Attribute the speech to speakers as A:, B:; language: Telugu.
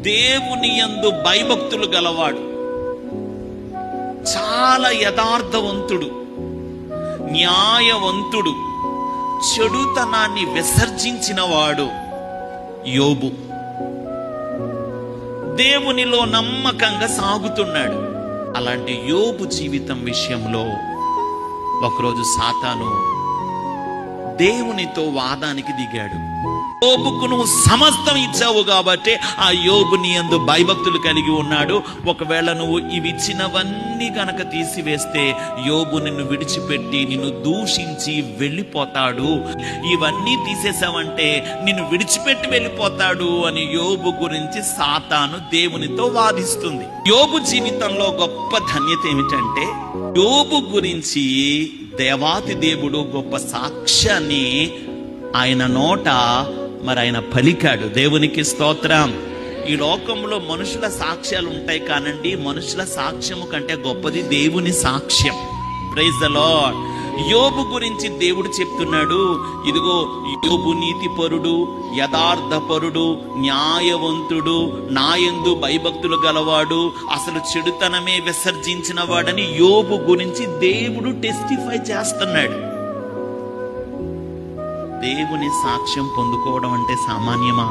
A: దేవుని యందు భయభక్తులు గలవాడు, చాలా యథార్థవంతుడు, న్యాయవంతుడు, చెడుతనాన్ని విసర్జించిన వాడు యోబు. దేవునిలో నమ్మకంగా సాగుతున్నాడు. అలాంటి యోబు జీవితం విషయంలో ఒకరోజు సాతాను దేవునితో వాదానికి దిగాడు. యోబుకు నువ్వు సమస్తం ఇచ్చావు కాబట్టి ఆ యోబు నీ యందు భయభక్తులు కలిగి ఉన్నాడు. ఒకవేళ నువ్వు ఇవి ఇచ్చినవన్నీ గనక తీసివేస్తే యోబు నిన్ను విడిచిపెట్టి నిన్ను దూషించి వెళ్ళిపోతాడు. ఇవన్నీ తీసేసావంటే నిన్ను విడిచిపెట్టి వెళ్ళిపోతాడు అని యోబు గురించి సాతాను దేవునితో వాదిస్తుంది. యోబు జీవితంలో గొప్ప ధన్యత ఏమిటంటే, యోబు గురించి దేవాతి దేవుడు గొప్ప సాక్ష్యాన్ని ఆయన నోట ఆయన పలికాడు. దేవునికి స్తోత్రం. ఈ లోకంలో మనుషుల సాక్ష్యాలు ఉంటాయి కానండి, మనుషుల సాక్ష్యము కంటే గొప్పది దేవుని సాక్ష్యం. Praise the Lord. యోబు గురించి దేవుడు చెప్తున్నాడు, ఇదిగో యోబు నీతిపరుడు, యథార్థపరుడు, న్యాయవంతుడు, నాయందు భయభక్తులు గలవాడు, అసలు చెడుతనమే విసర్జించిన వాడని యోబు గురించి దేవుడు టెస్టిఫై చేస్తున్నాడు. దేవుని సాక్ష్యం పొందుకోవడం అంటే సామాన్యమా?